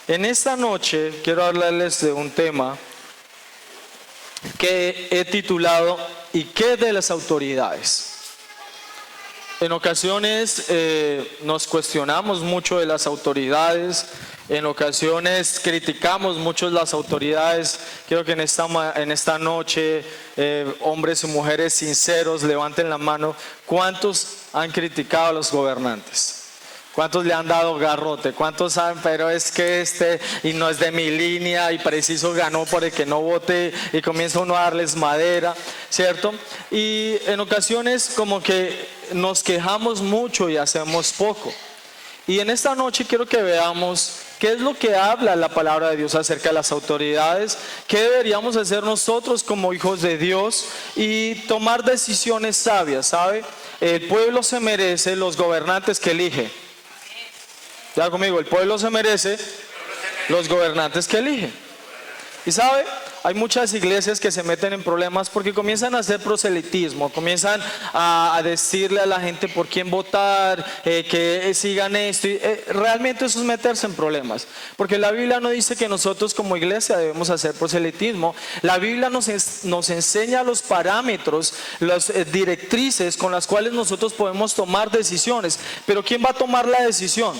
En esta noche quiero hablarles de un tema que he titulado ¿Y qué de las autoridades? En ocasiones nos cuestionamos mucho de las autoridades, en ocasiones criticamos mucho las autoridades. Quiero que en esta noche hombres y mujeres sinceros levanten la mano. ¿Cuántos han criticado a los gobernantes? ¿Cuántos le han dado garrote? ¿Cuántos saben, pero es que y no es de mi línea y preciso ganó por el que no voté, y comienza uno a darles madera, ¿cierto? Y en ocasiones como que nos quejamos mucho y hacemos poco. Y en esta noche quiero que veamos qué es lo que habla la palabra de Dios acerca de las autoridades, qué deberíamos hacer nosotros como hijos de Dios y tomar decisiones sabias, ¿sabe? El pueblo se merece los gobernantes que elige. Ya conmigo, el pueblo se merece los gobernantes que elige. Y sabe, hay muchas iglesias que se meten en problemas porque comienzan a hacer proselitismo, comienzan a decirle a la gente por quién votar, que sigan esto. Realmente eso es meterse en problemas, porque la Biblia no dice que nosotros como iglesia debemos hacer proselitismo. La Biblia nos enseña los parámetros, las directrices con las cuales nosotros podemos tomar decisiones. Pero ¿quién va a tomar la decisión?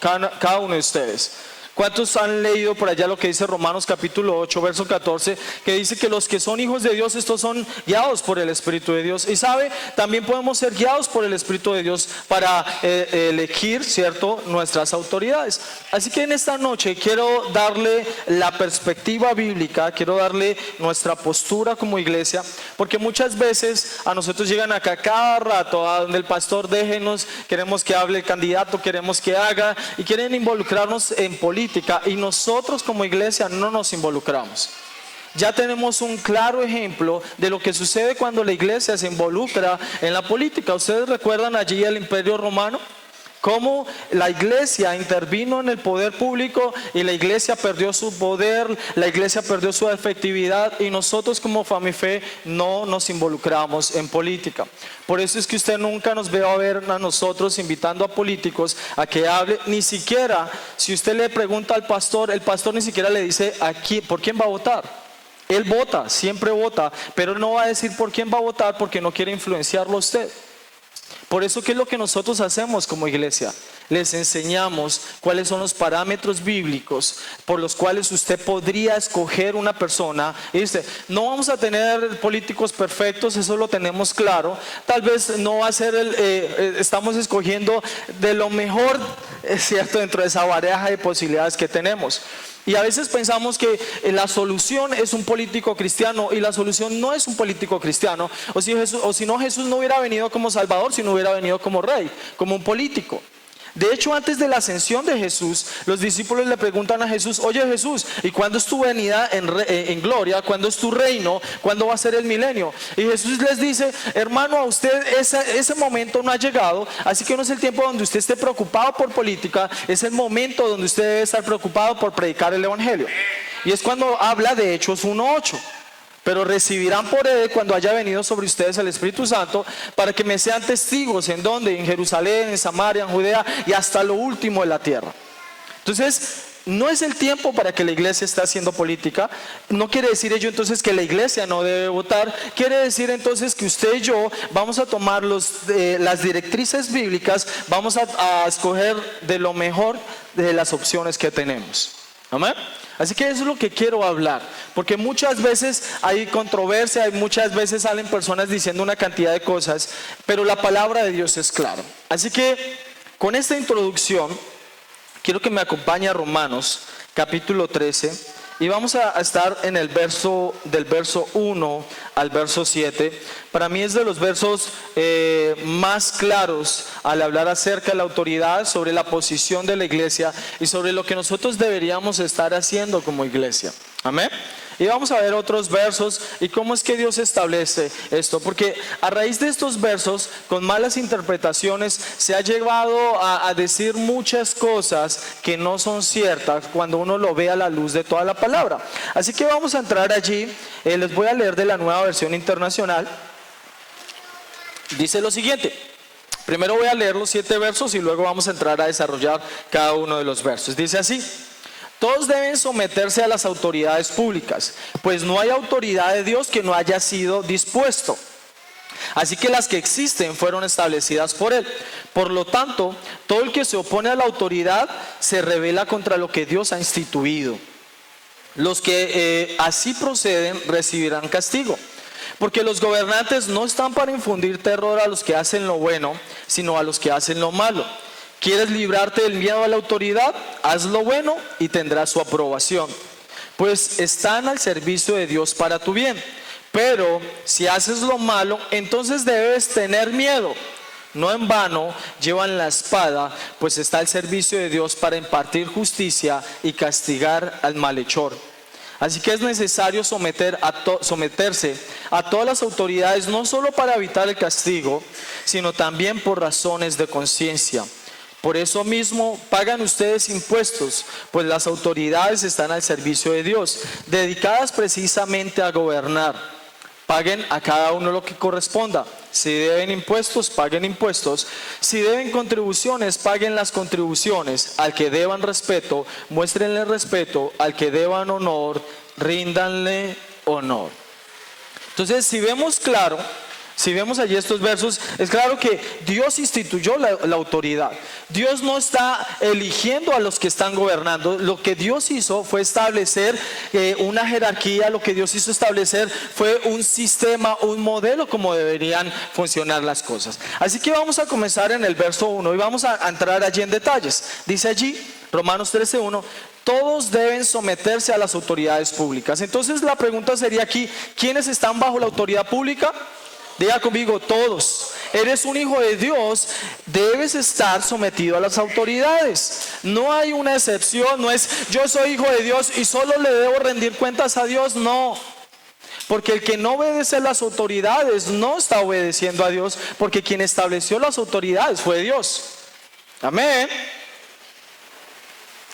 Cada uno de ustedes. ¿Cuántos han leído por allá lo que dice Romanos capítulo 8, verso 14? Que dice que los que son hijos de Dios, estos son guiados por el Espíritu de Dios. Y sabe, también podemos ser guiados por el Espíritu de Dios para elegir, ¿cierto?, nuestras autoridades. Así que en esta noche quiero darle la perspectiva bíblica, quiero darle nuestra postura como iglesia, porque muchas veces a nosotros llegan acá cada rato a donde el pastor déjenos, queremos que hable el candidato, queremos que haga, y quieren involucrarnos en política. Y nosotros como iglesia no nos involucramos. Ya tenemos un claro ejemplo de lo que sucede cuando la iglesia se involucra en la política. ¿Ustedes recuerdan allí el Imperio Romano? Cómo la iglesia intervino en el poder público y la iglesia perdió su poder, la iglesia perdió su efectividad, y nosotros como Famife no nos involucramos en política. Por eso es que usted nunca nos ve a ver a nosotros invitando a políticos a que hable. Ni siquiera, si usted le pregunta al pastor, el pastor ni siquiera le dice aquí por quién va a votar. Él vota, siempre vota, pero no va a decir por quién va a votar porque no quiere influenciarlo a usted. Por eso, ¿qué es lo que nosotros hacemos como iglesia? Les enseñamos cuáles son los parámetros bíblicos por los cuales usted podría escoger una persona. Y dice, no vamos a tener políticos perfectos, eso lo tenemos claro. Tal vez no va a ser estamos escogiendo de lo mejor, es cierto, dentro de esa baraja de posibilidades que tenemos. Y a veces pensamos que la solución es un político cristiano, y la solución no es un político cristiano. O si no, Jesús no hubiera venido como Salvador, sino hubiera venido como rey, como un político. De hecho, antes de la ascensión de Jesús, los discípulos le preguntan a Jesús: oye Jesús, ¿y cuándo es tu venida en gloria? ¿Cuándo es tu reino? ¿Cuándo va a ser el milenio? Y Jesús les dice: hermano, a usted ese momento no ha llegado, así que no es el tiempo donde usted esté preocupado por política, es el momento donde usted debe estar preocupado por predicar el evangelio. Y es cuando habla de Hechos 1:8. Pero recibirán por él cuando haya venido sobre ustedes el Espíritu Santo, para que me sean testigos. ¿En dónde? En Jerusalén, en Samaria, en Judea y hasta lo último de la tierra. Entonces, no es el tiempo para que la iglesia esté haciendo política. No quiere decir ello entonces que la iglesia no debe votar. Quiere decir entonces que usted y yo vamos a tomar las directrices bíblicas, vamos a escoger de lo mejor de las opciones que tenemos. ¿Amén? Así que eso es lo que quiero hablar, porque muchas veces hay controversia, y muchas veces salen personas diciendo una cantidad de cosas, pero la palabra de Dios es clara. Así que con esta introducción quiero que me acompañe a Romanos capítulo 13, y vamos a estar en el del verso 1 al verso 7. Para mí es de los versos más claros al hablar acerca de la autoridad, sobre la posición de la iglesia y sobre lo que nosotros deberíamos estar haciendo como iglesia. Amén. Y vamos a ver otros versos y cómo es que Dios establece esto, porque a raíz de estos versos, con malas interpretaciones, se ha llevado a decir muchas cosas que no son ciertas cuando uno lo ve a la luz de toda la palabra. Así que vamos a entrar allí. Les voy a leer de la Nueva Versión Internacional. Dice lo siguiente. Primero voy a leer los 7 versos y luego vamos a entrar a desarrollar cada uno de los versos. Dice así: Todos deben someterse a las autoridades públicas, pues no hay autoridad de Dios que no haya sido dispuesto. Así que las que existen fueron establecidas por Él. Por lo tanto, todo el que se opone a la autoridad se rebela contra lo que Dios ha instituido. Los que así proceden recibirán castigo. Porque los gobernantes no están para infundir terror a los que hacen lo bueno, sino a los que hacen lo malo. ¿Quieres librarte del miedo a la autoridad? Haz lo bueno y tendrás su aprobación, pues están al servicio de Dios para tu bien. Pero si haces lo malo, entonces debes tener miedo. No en vano llevan la espada, pues está al servicio de Dios para impartir justicia y castigar al malhechor. Así que es necesario someterse a todas las autoridades, no solo para evitar el castigo, sino también por razones de conciencia. Por eso mismo pagan ustedes impuestos, pues las autoridades están al servicio de Dios, dedicadas precisamente a gobernar. Paguen a cada uno lo que corresponda. Si deben impuestos, paguen impuestos. Si deben contribuciones, paguen las contribuciones. Al que deban respeto, muéstrenle respeto. Al que deban honor, ríndanle honor. Entonces, si vemos allí estos versos, es claro que Dios instituyó la autoridad. Dios no está eligiendo a los que están gobernando. Lo que Dios hizo fue establecer una jerarquía. Lo que Dios hizo establecer fue un sistema, un modelo como deberían funcionar las cosas. Así que vamos a comenzar en el verso 1 y vamos a entrar allí en detalles. Dice allí, Romanos 13:1, todos deben someterse a las autoridades públicas. Entonces la pregunta sería aquí, ¿quiénes están bajo la autoridad pública? Diga conmigo, todos. Eres un hijo de Dios, debes estar sometido a las autoridades. No hay una excepción, no es yo soy hijo de Dios y solo le debo rendir cuentas a Dios, no. Porque el que no obedece a las autoridades no está obedeciendo a Dios, porque quien estableció las autoridades fue Dios. Amén.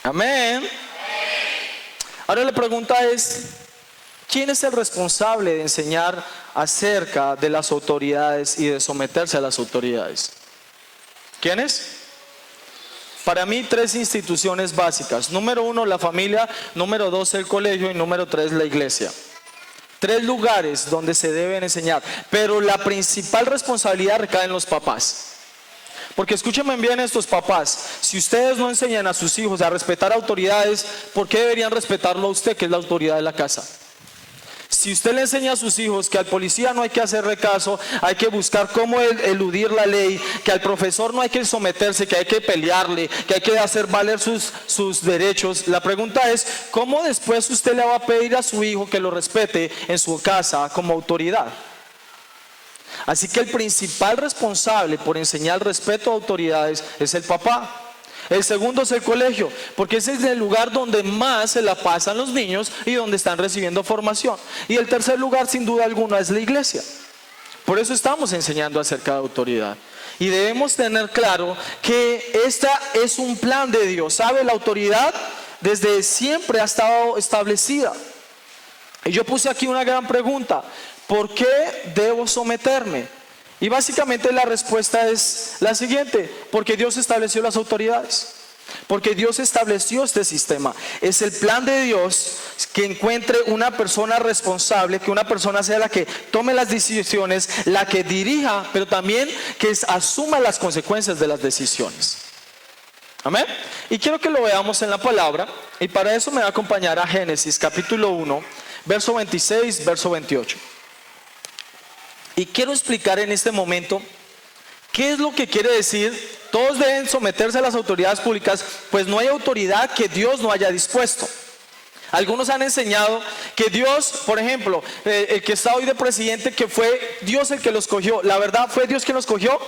Amén. Ahora la pregunta es, ¿quién es el responsable de enseñar acerca de las autoridades y de someterse a las autoridades? ¿Quién es? Para mí 3 instituciones básicas. Número 1, la familia. Número 2, el colegio. Y número 3, la iglesia. 3 lugares donde se deben enseñar. Pero la principal responsabilidad recae en los papás. Porque escúchenme bien estos papás, si ustedes no enseñan a sus hijos a respetar autoridades, ¿por qué deberían respetarlo a usted, que es la autoridad de la casa? Si usted le enseña a sus hijos que al policía no hay que hacerle caso, hay que buscar cómo eludir la ley, que al profesor no hay que someterse, que hay que pelearle, que hay que hacer valer sus derechos, la pregunta es, ¿cómo después usted le va a pedir a su hijo que lo respete en su casa como autoridad? Así que el principal responsable por enseñar respeto a autoridades es el papá. El segundo es el colegio, porque ese es el lugar donde más se la pasan los niños y donde están recibiendo formación. Y el tercer lugar, sin duda alguna, es la iglesia. Por eso estamos enseñando acerca de autoridad. Y debemos tener claro que esta es un plan de Dios. ¿Sabe? La autoridad desde siempre ha estado establecida. Y yo puse aquí una gran pregunta. ¿Por qué debo someterme? Y básicamente la respuesta es la siguiente: porque Dios estableció las autoridades, porque Dios estableció este sistema. Es el plan de Dios que encuentre una persona responsable, que una persona sea la que tome las decisiones, la que dirija, pero también que asuma las consecuencias de las decisiones. Amén. Y quiero que lo veamos en la palabra, y para eso me va a acompañar a Génesis capítulo 1, verso 26, verso 28. Y quiero explicar en este momento qué es lo que quiere decir todos deben someterse a las autoridades públicas, pues no hay autoridad que Dios no haya dispuesto. Algunos han enseñado que Dios, por ejemplo, el que está hoy de presidente, que fue Dios el que los escogió. ¿La verdad fue Dios quien los escogió?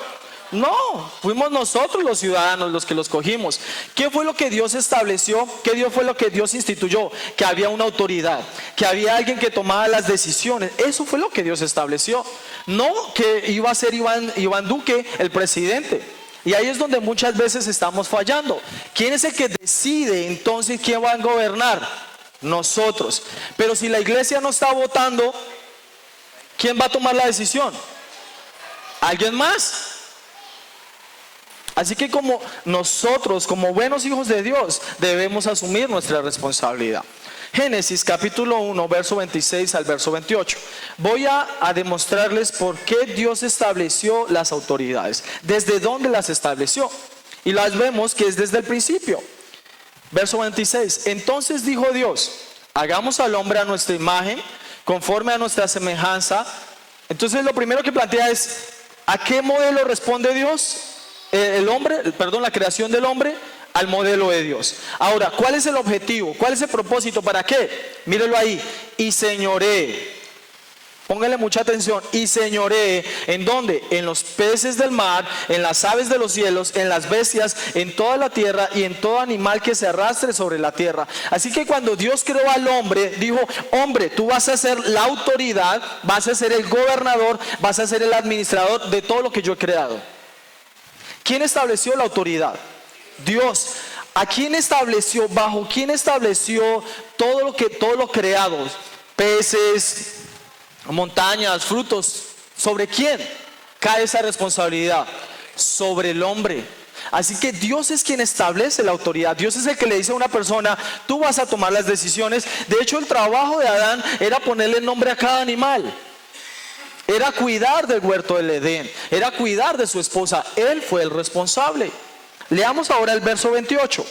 No, fuimos nosotros los ciudadanos los que los cogimos. ¿Qué fue lo que Dios estableció? ¿Qué fue lo que Dios instituyó? Que había una autoridad, que había alguien que tomaba las decisiones. Eso fue lo que Dios estableció. No que iba a ser Iván Duque el presidente. Y ahí es donde muchas veces estamos fallando. ¿Quién es el que decide entonces quién va a gobernar? Nosotros. Pero si la iglesia no está votando, ¿quién va a tomar la decisión? ¿Alguien más? Así que como nosotros, como buenos hijos de Dios, debemos asumir nuestra responsabilidad. Génesis capítulo 1, verso 26 al verso 28. Voy a demostrarles por qué Dios estableció las autoridades, desde dónde las estableció. Y las vemos que es desde el principio. Verso 26. Entonces dijo Dios, hagamos al hombre a nuestra imagen, conforme a nuestra semejanza. Entonces lo primero que plantea es, ¿a qué modelo responde Dios? La creación del hombre al modelo de Dios. Ahora, ¿cuál es el objetivo? ¿Cuál es el propósito? ¿Para qué? Mírelo ahí. Y señoree. Póngale mucha atención. Y señoree. ¿En dónde? En los peces del mar, en las aves de los cielos, en las bestias, en toda la tierra y en todo animal que se arrastre sobre la tierra. Así que cuando Dios creó al hombre, dijo, hombre, tú vas a ser la autoridad, vas a ser el gobernador, vas a ser el administrador de todo lo que yo he creado. ¿Quién estableció la autoridad? Dios. ¿A quién estableció? ¿Bajo quién estableció todo lo creado? Peces, montañas, frutos. ¿Sobre quién cae esa responsabilidad? Sobre el hombre. Así que Dios es quien establece la autoridad. Dios es el que le dice a una persona, tú vas a tomar las decisiones. De hecho, el trabajo de Adán era ponerle nombre a cada animal. Era cuidar del huerto del Edén, era cuidar de su esposa. Él fue el responsable. Leamos ahora el verso 28.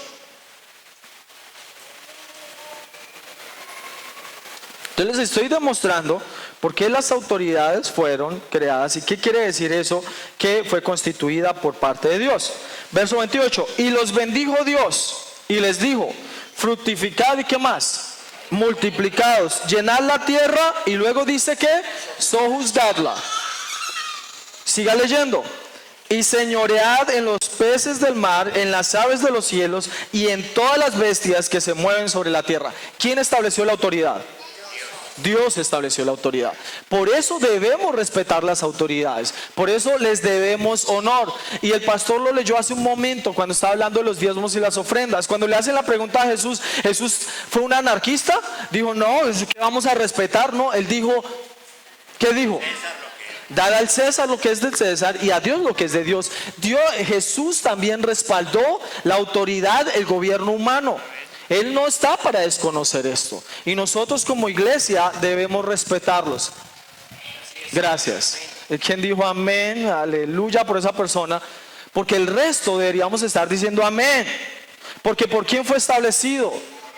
Entonces les estoy demostrando por qué las autoridades fueron creadas y qué quiere decir eso, que fue constituida por parte de Dios. Verso 28. Y los bendijo Dios y les dijo, fructificad y qué más, multiplicados, llenad la tierra, y luego dice que sojuzgadla. Siga leyendo. Y señoread en los peces del mar, en las aves de los cielos y en todas las bestias que se mueven sobre la tierra. ¿Quién estableció la autoridad? Dios estableció la autoridad. Por eso debemos respetar las autoridades. Por eso les debemos honor. Y el pastor lo leyó hace un momento cuando estaba hablando de los diezmos y las ofrendas. Cuando le hacen la pregunta a Jesús, ¿Jesús fue un anarquista? Dijo, no, es que vamos a respetar, ¿no? Él dijo, ¿qué dijo? Dar al César lo que es del César y a Dios lo que es de Dios. Jesús también respaldó la autoridad, el gobierno humano. Él no está para desconocer esto. Y nosotros como iglesia debemos respetarlos. Gracias. ¿Quién dijo amén? Aleluya por esa persona. Porque el resto deberíamos estar diciendo amén. Porque ¿por quién fue establecido?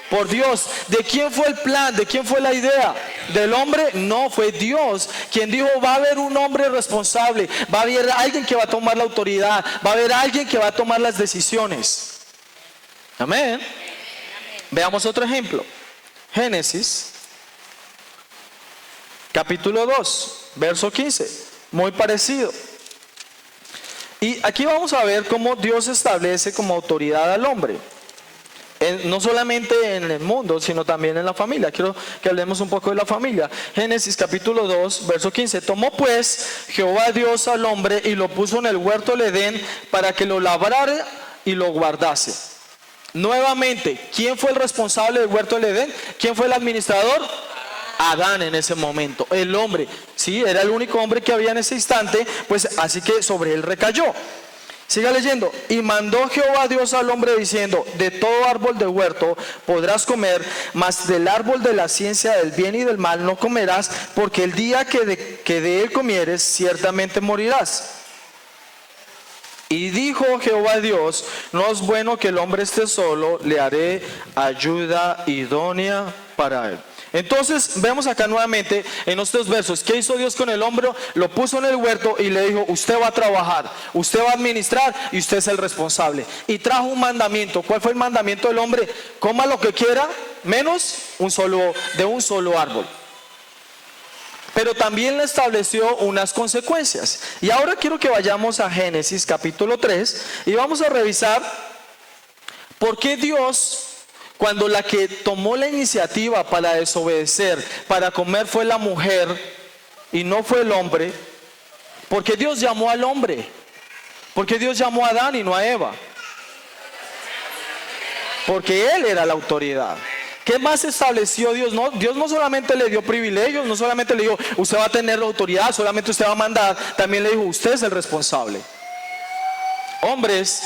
Por Dios. ¿De quién fue el plan? ¿De quién fue la idea? ¿Del hombre? No, fue Dios quien dijo, va a haber un hombre responsable, va a haber alguien que va a tomar la autoridad, va a haber alguien que va a tomar las decisiones. Amén. Veamos otro ejemplo. Génesis capítulo 2 verso 15, muy parecido. Y aquí vamos a ver cómo Dios establece como autoridad al hombre, no solamente en el mundo, sino también en la familia. Quiero que hablemos un poco de la familia. Génesis capítulo 2 verso 15. Tomó pues Jehová Dios al hombre y lo puso en el huerto del Edén para que lo labrara y lo guardase. Nuevamente, ¿quién fue el responsable del huerto del Edén? ¿Quién fue el administrador? Adán en ese momento, el hombre. Sí, era el único hombre que había en ese instante, pues así que sobre él recayó. Siga leyendo. Y mandó Jehová Dios al hombre diciendo, de todo árbol del huerto podrás comer, mas del árbol de la ciencia del bien y del mal no comerás, porque el día que de él comieres ciertamente morirás. Y dijo Jehová Dios, no es bueno que el hombre esté solo, le haré ayuda idónea para él. Entonces vemos acá nuevamente en estos versos, ¿qué hizo Dios con el hombre? Lo puso en el huerto y le dijo, usted va a trabajar, usted va a administrar y usted es el responsable. Y trajo un mandamiento. ¿Cuál fue el mandamiento del hombre? Coma lo que quiera, menos de un solo árbol. Pero también le estableció unas consecuencias. Y ahora quiero que vayamos a Génesis capítulo 3 y vamos a revisar por qué Dios, cuando la que tomó la iniciativa para desobedecer, para comer fue la mujer y no fue el hombre, ¿por qué Dios llamó al hombre? ¿Por qué Dios llamó a Adán y no a Eva? Porque él era la autoridad. ¿Qué más estableció Dios? No, Dios no solamente le dio privilegios, no solamente le dijo, usted va a tener la autoridad, solamente usted va a mandar, también le dijo, usted es el responsable. Hombres,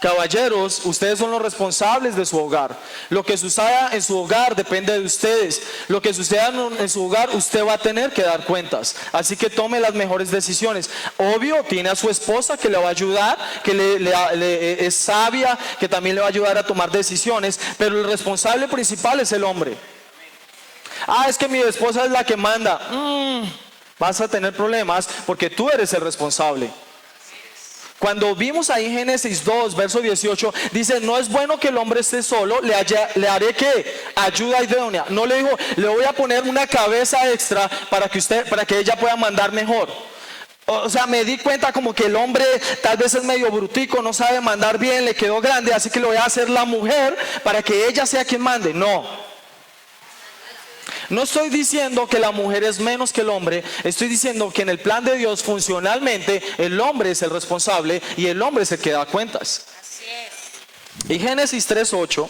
caballeros, ustedes son los responsables de su hogar. Lo que suceda en su hogar depende de ustedes. Lo que suceda en su hogar, usted va a tener que dar cuentas. Así que tome las mejores decisiones. Obvio, tiene a su esposa que le va a ayudar, que es sabia, que también le va a ayudar a tomar decisiones. Pero el responsable principal es el hombre. Es que mi esposa es la que manda. Vas a tener problemas porque tú eres el responsable. Cuando vimos ahí en Génesis 2, verso 18, dice, no es bueno que el hombre esté solo, le haré ¿qué? Ayuda idónea. No le dijo, le voy a poner una cabeza extra para que ella pueda mandar mejor. O sea, me di cuenta como que el hombre tal vez es medio brutico, no sabe mandar bien, le quedó grande, así que le voy a hacer la mujer para que ella sea quien mande. No estoy diciendo que la mujer es menos que el hombre, estoy diciendo que en el plan de Dios funcionalmente el hombre es el responsable y el hombre es el que da cuentas. Así es. Y Génesis 3:8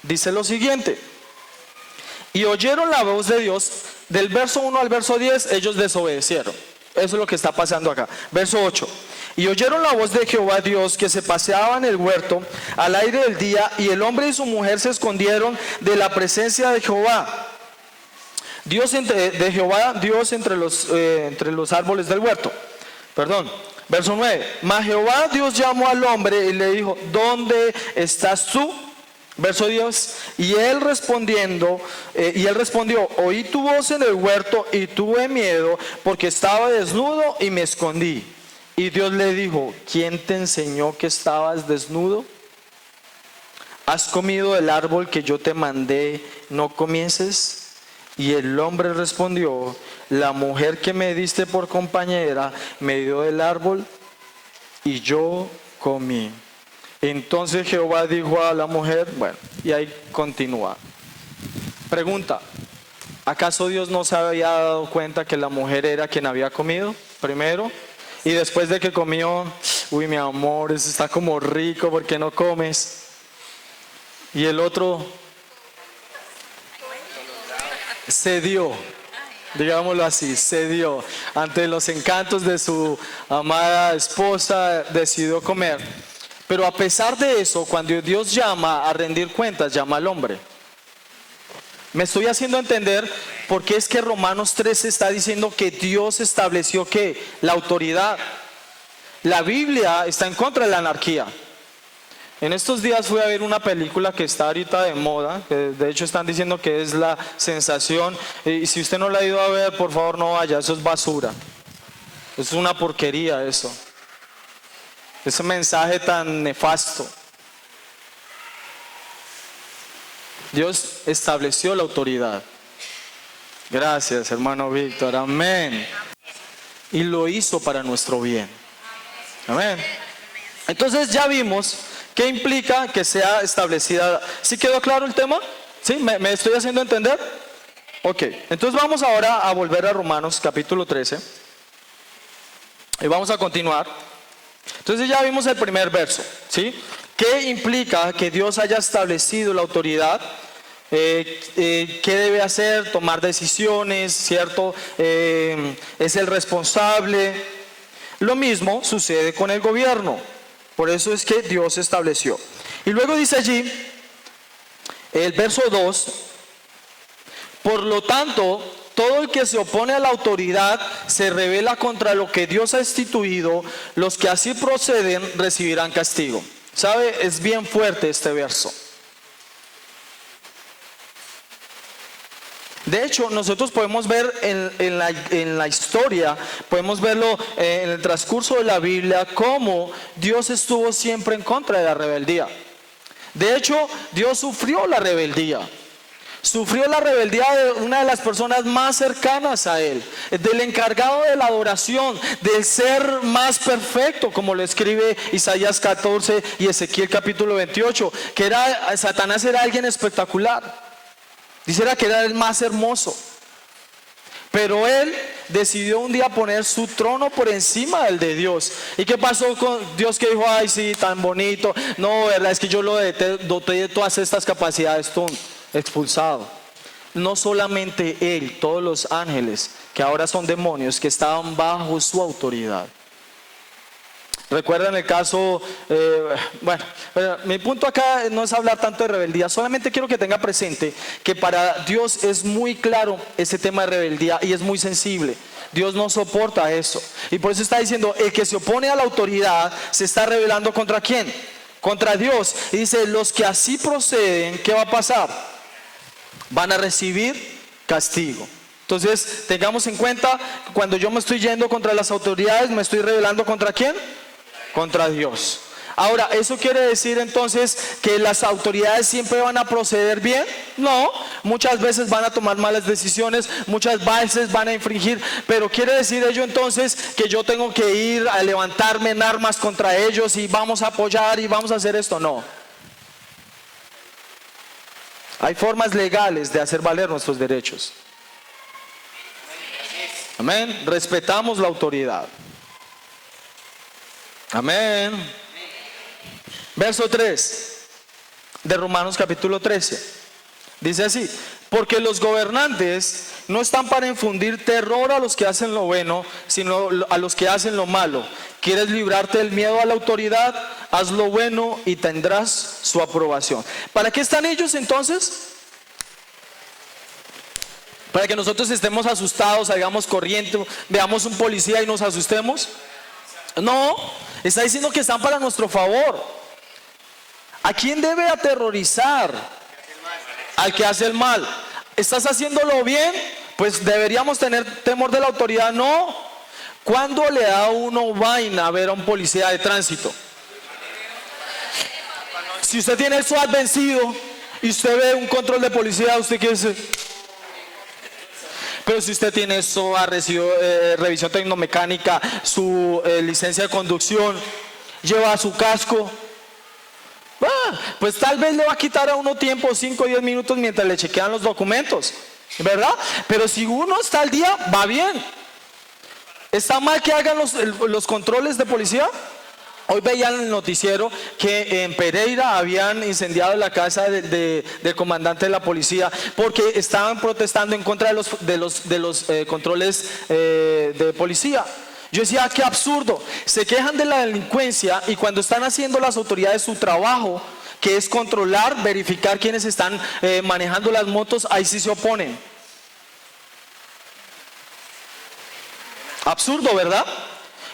dice lo siguiente: y oyeron la voz de Dios, del verso 1 al verso 10, ellos desobedecieron. Eso es lo que está pasando acá. Verso 8. Y oyeron la voz de Jehová Dios que se paseaba en el huerto al aire del día, y el hombre y su mujer se escondieron de la presencia de Jehová. Dios entre los árboles del huerto. Verso 9. Mas Jehová Dios llamó al hombre y le dijo, ¿dónde estás tú? Verso 10. Y él respondió, oí tu voz en el huerto y tuve miedo porque estaba desnudo y me escondí. Y Dios le dijo, ¿quién te enseñó que estabas desnudo? ¿Has comido del árbol que yo te mandé, no comieses? Y el hombre respondió, la mujer que me diste por compañera me dio del árbol y yo comí. Entonces Jehová dijo a la mujer, y ahí continúa. Pregunta, ¿acaso Dios no se había dado cuenta que la mujer era quien había comido primero? Y después de que comió, uy, mi amor, eso está como rico, ¿por qué no comes? Y el otro cedió, digámoslo así, cedió ante los encantos de su amada esposa, decidió comer. Pero a pesar de eso, cuando Dios llama a rendir cuentas, llama al hombre. Me estoy haciendo entender por qué es que Romanos 13 está diciendo que Dios estableció que la autoridad. La Biblia está en contra de la anarquía. En estos días fui a ver una película que está ahorita de moda, que de hecho están diciendo que es la sensación, y si usted no la ha ido a ver, por favor no vaya, eso es basura, es una porquería eso, ese mensaje tan nefasto. Dios estableció la autoridad. Gracias, hermano Víctor, amén. Y lo hizo para nuestro bien, amén. Entonces ya vimos ¿qué implica que sea establecida? ¿Sí quedó claro el tema? ¿Sí? ¿Me estoy haciendo entender? Ok, entonces vamos ahora a volver a Romanos capítulo 13 y vamos a continuar. Entonces ya vimos el primer verso, ¿sí? ¿Qué implica que Dios haya establecido la autoridad? ¿Qué debe hacer? Tomar decisiones, ¿cierto? Es el responsable. Lo mismo sucede con el gobierno. Por eso es que Dios estableció. Y luego dice allí, el verso 2, por lo tanto, todo el que se opone a la autoridad se rebela contra lo que Dios ha instituido, los que así proceden recibirán castigo. ¿Sabe? Es bien fuerte este verso. De hecho, nosotros podemos ver en la historia, podemos verlo en el transcurso de la Biblia, cómo Dios estuvo siempre en contra de la rebeldía. De hecho, Dios sufrió la rebeldía. Sufrió la rebeldía de una de las personas más cercanas a Él, del encargado de la adoración, del ser más perfecto, como lo escribe Isaías 14 y Ezequiel capítulo 28, que Satanás era alguien espectacular. Dijera que era el más hermoso. Pero él decidió un día poner su trono por encima del de Dios. ¿Y qué pasó con Dios que dijo, ay sí, tan bonito? No, verdad es que yo lo doté de todas estas capacidades, expulsado. No solamente él, todos los ángeles, que ahora son demonios, que estaban bajo su autoridad. Recuerdan el caso, mi punto acá no es hablar tanto de rebeldía, solamente quiero que tenga presente que para Dios es muy claro ese tema de rebeldía y es muy sensible. Dios no soporta eso. Y por eso está diciendo, el que se opone a la autoridad se está rebelando ¿contra quién? Contra Dios. Y dice, los que así proceden, ¿qué va a pasar? Van a recibir castigo. Entonces, tengamos en cuenta, cuando yo me estoy yendo contra las autoridades, me estoy rebelando ¿contra quién? Contra Dios. Ahora, ¿eso quiere decir entonces que las autoridades siempre van a proceder bien? No, muchas veces van a tomar malas decisiones, muchas veces van a infringir, pero ¿quiere decir ello entonces que yo tengo que ir a levantarme en armas contra ellos y vamos a apoyar y vamos a hacer esto? No. Hay formas legales de hacer valer nuestros derechos. Amén. Respetamos la autoridad. Amén. Verso 3 de Romanos capítulo 13. Dice así: porque los gobernantes no están para infundir terror a los que hacen lo bueno, sino a los que hacen lo malo. ¿Quieres librarte del miedo a la autoridad? Haz lo bueno y tendrás su aprobación. ¿Para qué están ellos entonces? ¿Para que nosotros estemos asustados, salgamos corriendo, veamos un policía y nos asustemos? No, está diciendo que están para nuestro favor. ¿A quién debe aterrorizar? Al que hace el mal. ¿Estás haciéndolo bien? Pues deberíamos tener temor de la autoridad. No. ¿Cuándo le da a uno vaina ver a un policía de tránsito? Si usted tiene el SWAT vencido y usted ve un control de policía, ¿usted qué dice? Pero si usted tiene SOA, revisión tecnomecánica, su licencia de conducción, lleva su casco, pues tal vez le va a quitar a uno tiempo, 5 o 10 minutos mientras le chequean los documentos, ¿verdad? Pero si uno está al día, va bien. ¿Está mal que hagan los controles de policía? Hoy veían en el noticiero que en Pereira habían incendiado la casa del comandante de la policía porque estaban protestando en contra de los controles de policía. Yo decía, qué absurdo. Se quejan de la delincuencia y cuando están haciendo las autoridades su trabajo, que es controlar, verificar quiénes están manejando las motos, ahí sí se oponen. Absurdo, ¿verdad?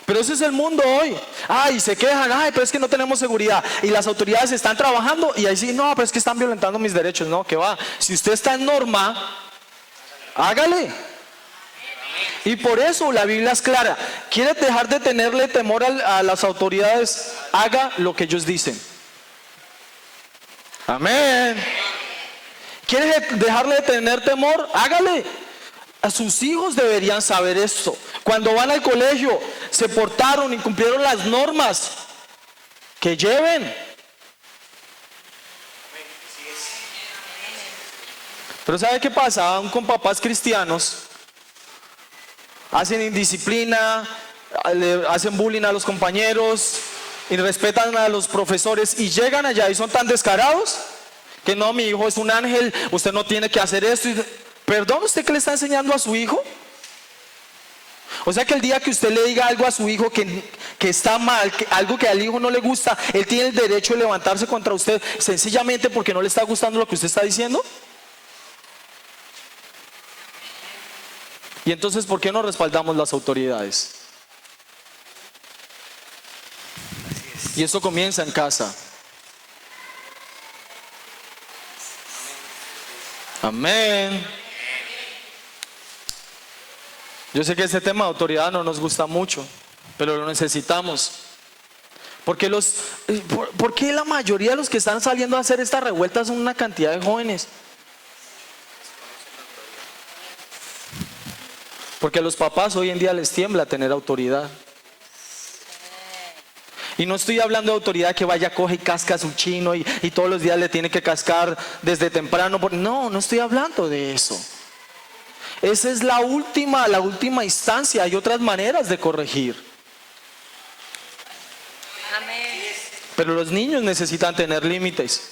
Pero ese es el mundo hoy. Ay, se quejan, ay, pero es que no tenemos seguridad. Y las autoridades están trabajando y ahí sí, no, pero es que están violentando mis derechos. No, que va. Si usted está en norma, hágale. Y por eso la Biblia es clara. ¿Quieres dejar de tenerle temor a las autoridades? Haga lo que ellos dicen. Amén. ¿Quieres dejarle de tener temor? Hágale. A sus hijos deberían saber esto. Cuando van al colegio, se portaron y cumplieron las normas, que lleven. Pero ¿sabe qué pasa? Aún con papás cristianos, hacen indisciplina, hacen bullying a los compañeros, irrespetan a los profesores y llegan allá y son tan descarados que no, mi hijo es un ángel, usted no tiene que hacer esto. Perdón, ¿usted qué le está enseñando a su hijo? O sea que el día que usted le diga algo a su hijo que está mal, algo que al hijo no le gusta, él tiene el derecho de levantarse contra usted sencillamente porque no le está gustando lo que usted está diciendo. Y entonces, ¿por qué no respaldamos las autoridades? Y esto comienza en casa. Amén. Yo sé que este tema de autoridad no nos gusta mucho, pero lo necesitamos. ¿Por qué la mayoría de los que están saliendo a hacer esta revuelta son una cantidad de jóvenes? Porque a los papás hoy en día les tiembla tener autoridad. Y no estoy hablando de autoridad que vaya, coge y casca a su chino y todos los días le tiene que cascar desde temprano. No estoy hablando de eso. Esa es la última instancia. Hay otras maneras de corregir. Amén. Pero los niños necesitan tener límites.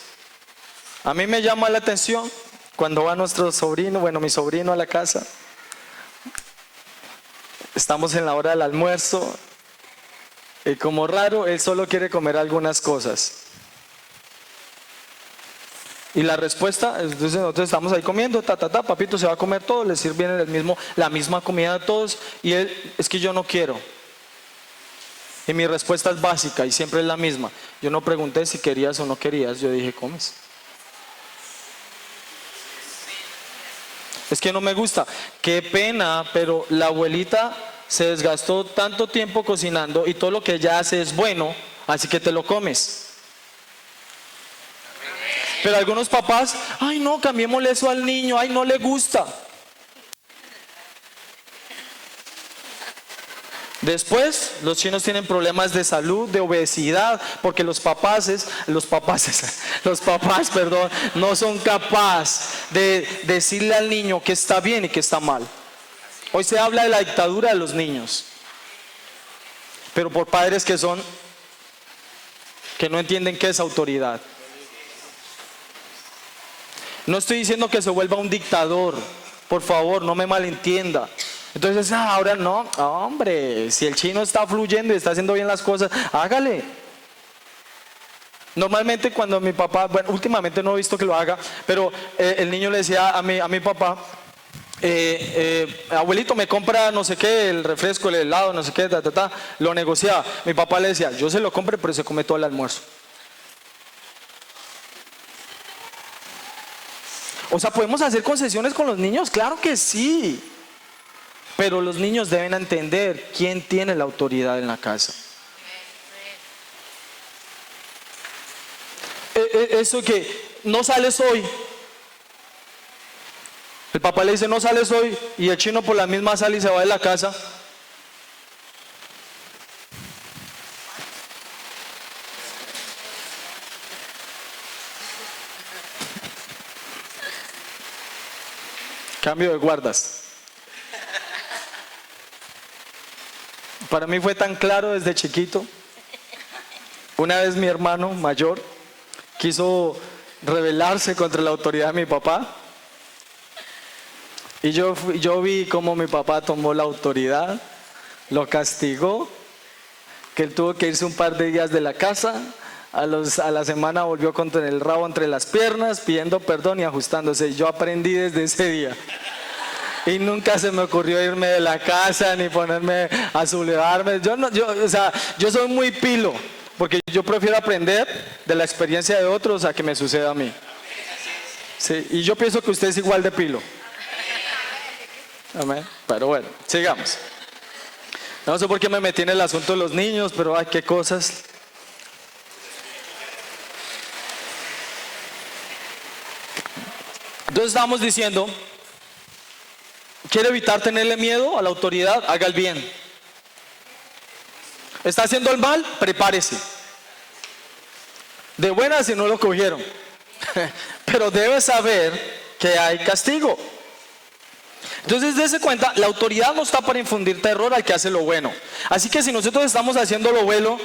A mí me llama la atención cuando va nuestro sobrino, mi sobrino a la casa. Estamos en la hora del almuerzo. Y como raro, él solo quiere comer algunas cosas. Y la respuesta, entonces nosotros estamos ahí comiendo, papito se va a comer todo, le sirven la misma comida a todos y él, es que yo no quiero. Y mi respuesta es básica y siempre es la misma. Yo no pregunté si querías o no querías, yo dije, comes. Es que no me gusta. Qué pena, pero la abuelita se desgastó tanto tiempo cocinando y todo lo que ella hace es bueno, así que te lo comes. Pero algunos papás, ay no, cambiémosle eso al niño, ay no le gusta. Después, los chinos tienen problemas de salud, de obesidad, porque los papás, perdón, no son capaces de decirle al niño que está bien y que está mal. Hoy se habla de la dictadura de los niños, pero por padres que no entienden qué es autoridad. No estoy diciendo que se vuelva un dictador, por favor, no me malentienda. Entonces, ahora no, hombre, si el chino está fluyendo y está haciendo bien las cosas, hágale. Normalmente cuando mi papá, bueno, últimamente no he visto que lo haga, pero el niño le decía a mi papá, abuelito, me compra no sé qué, el refresco, el helado, no sé qué, lo negociaba. Mi papá le decía, yo se lo compre, pero se come todo el almuerzo. O sea, ¿podemos hacer concesiones con los niños? Claro que sí. Pero los niños deben entender quién tiene la autoridad en la casa. Eso que no sales hoy. El papá le dice no sales hoy y el chino por la misma sale y se va de la casa. Cambio de guardas. Para mí fue tan claro desde chiquito. Una vez mi hermano mayor quiso rebelarse contra la autoridad de mi papá. Y yo vi cómo mi papá tomó la autoridad, lo castigó, que él tuvo que irse un par de días de la casa. A la semana volvió con el rabo entre las piernas, pidiendo perdón y ajustándose. Yo aprendí desde ese día. Y nunca se me ocurrió irme de la casa ni ponerme a sublevarme. Yo soy muy pilo, porque yo prefiero aprender de la experiencia de otros a que me suceda a mí. Sí, y yo pienso que usted es igual de pilo. Amén. Pero bueno, sigamos. No sé por qué me metí en el asunto de los niños, pero ay, qué cosas. Entonces estábamos diciendo, ¿quiere evitar tenerle miedo a la autoridad? Haga el bien. ¿Está haciendo el mal? Prepárese. De buenas si no lo cogieron. Pero debe saber que hay castigo. Entonces dése cuenta, la autoridad no está para infundir terror al que hace lo bueno. Así que si nosotros estamos haciendo lo bueno,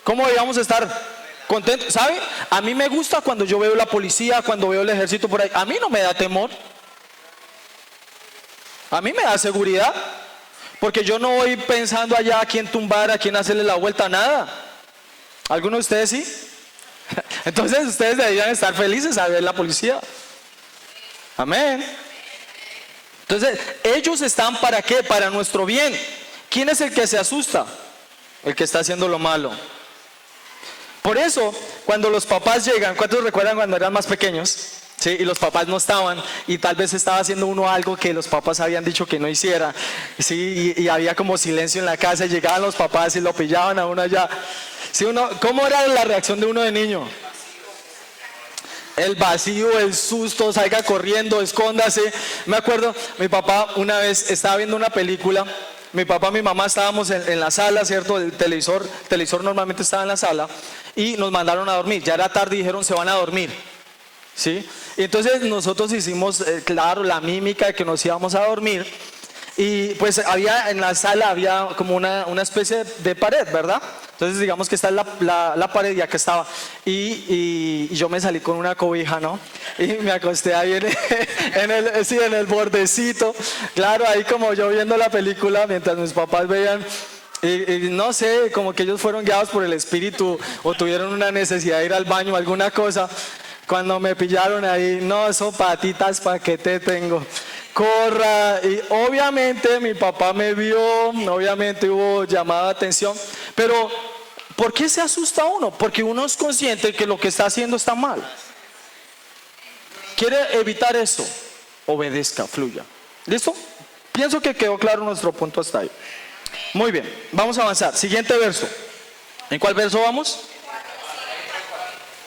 ¿cómo deberíamos estar? Contentos. ¿Sabe? A mí me gusta cuando yo veo la policía, cuando veo el ejército por ahí. A mí no me da temor. A mí me da seguridad. Porque yo no voy pensando allá a quién tumbar, a quién hacerle la vuelta, nada. ¿Alguno de ustedes sí? Entonces ustedes deberían estar felices al ver la policía. Amén. Entonces, ellos están ¿para qué? Para nuestro bien. ¿Quién es el que se asusta? El que está haciendo lo malo. Por eso, cuando los papás llegan, ¿cuántos recuerdan cuando eran más pequeños? ¿Sí? Y los papás no estaban, y tal vez estaba haciendo uno algo que los papás habían dicho que no hiciera. ¿Sí? Y había como silencio en la casa, y llegaban los papás y lo pillaban a uno allá. ¿Sí? ¿Cómo era la reacción de uno de niño? El vacío, el susto, salga corriendo, escóndase. Me acuerdo, mi papá una vez estaba viendo una película. Mi papá y mi mamá estábamos en la sala, ¿cierto? El televisor normalmente estaba en la sala. Y nos mandaron a dormir. Ya era tarde y dijeron se van a dormir. ¿Sí? Y entonces nosotros hicimos, claro, la mímica de que nos íbamos a dormir. Y pues en la sala había como una especie de pared, ¿verdad? Entonces digamos que está la pared y acá estaba. Y yo me salí con una cobija, ¿no? Y me acosté ahí en el bordecito. Claro, ahí como yo viendo la película mientras mis papás veían. Y no sé, como que ellos fueron guiados por el Espíritu o tuvieron una necesidad de ir al baño o alguna cosa. Cuando me pillaron ahí, no, eso patitas, ¿para qué te tengo? Corra. Y obviamente mi papá me vio, obviamente hubo llamada de atención. Pero, ¿por qué se asusta uno? Porque uno es consciente que lo que está haciendo está mal. ¿Quiere evitar eso? Obedezca, fluya. ¿Listo? Pienso que quedó claro nuestro punto hasta ahí. Muy bien, vamos a avanzar. Siguiente verso. ¿En cuál verso vamos?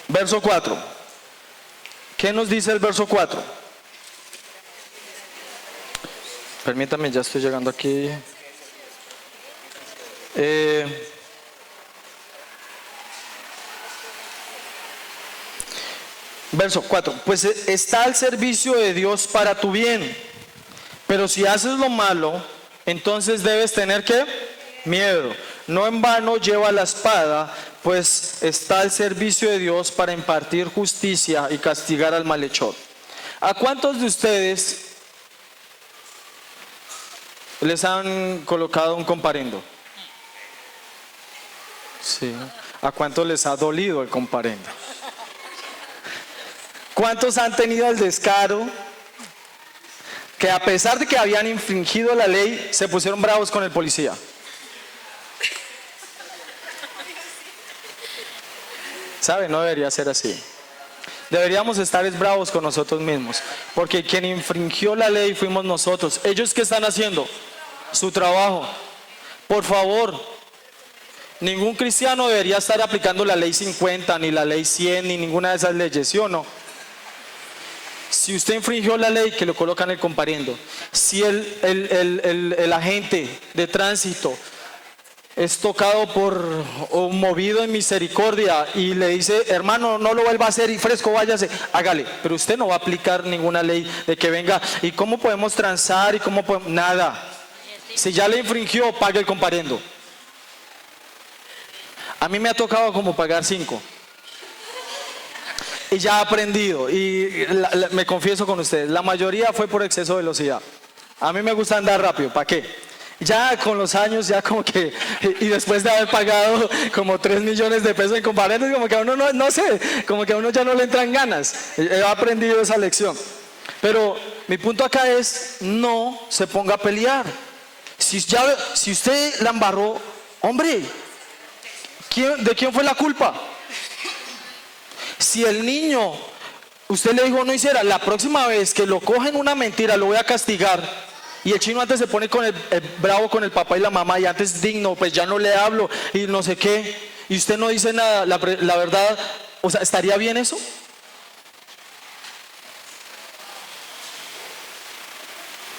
Verso 4. ¿Qué nos dice el verso 4? Permítame, ya estoy llegando aquí. Verso 4. Pues está al servicio de Dios para tu bien. Pero si haces lo malo, entonces debes tener ¿qué? Miedo. No en vano lleva la espada, pues está al servicio de Dios para impartir justicia y castigar al malhechor. ¿A cuántos de ustedes les han colocado un comparendo? Sí. ¿A cuántos les ha dolido el comparendo? ¿Cuántos han tenido el descaro que a pesar de que habían infringido la ley, se pusieron bravos con el policía? ¿Sabe? No debería ser así. Deberíamos estar bravos con nosotros mismos, porque quien infringió la ley fuimos nosotros. ¿Ellos qué están haciendo? Su trabajo. Por favor, ningún cristiano debería estar aplicando la ley 50, ni la ley 100, ni ninguna de esas leyes, ¿sí o no? Si usted infringió la ley, que lo colocan el comparendo. Si el agente de tránsito es tocado por o movido en misericordia y le dice, hermano, no lo vuelva a hacer y fresco, váyase, hágale. Pero usted no va a aplicar ninguna ley de que venga, ¿y cómo podemos transar? ¿Y cómo podemos? Nada. Si ya le infringió, pague el comparendo. A mí me ha tocado como pagar 5. Y ya he aprendido, y me confieso con ustedes, la mayoría fue por exceso de velocidad. A mí me gusta andar rápido, ¿para qué? Ya con los años, ya como que, y después de haber pagado como 3 millones de pesos en comparendos, como que a uno no sé, como que a uno ya no le entran ganas. He aprendido esa lección. Pero mi punto acá es, no se ponga a pelear. Si usted la embarró, hombre, ¿de quién fue la culpa? Si el niño, usted le dijo no hiciera, la próxima vez que lo cogen una mentira lo voy a castigar. Y el chino antes se pone con el bravo con el papá y la mamá, y antes digno, pues ya no le hablo y no sé qué. Y usted no dice nada, la verdad, o sea, ¿estaría bien eso?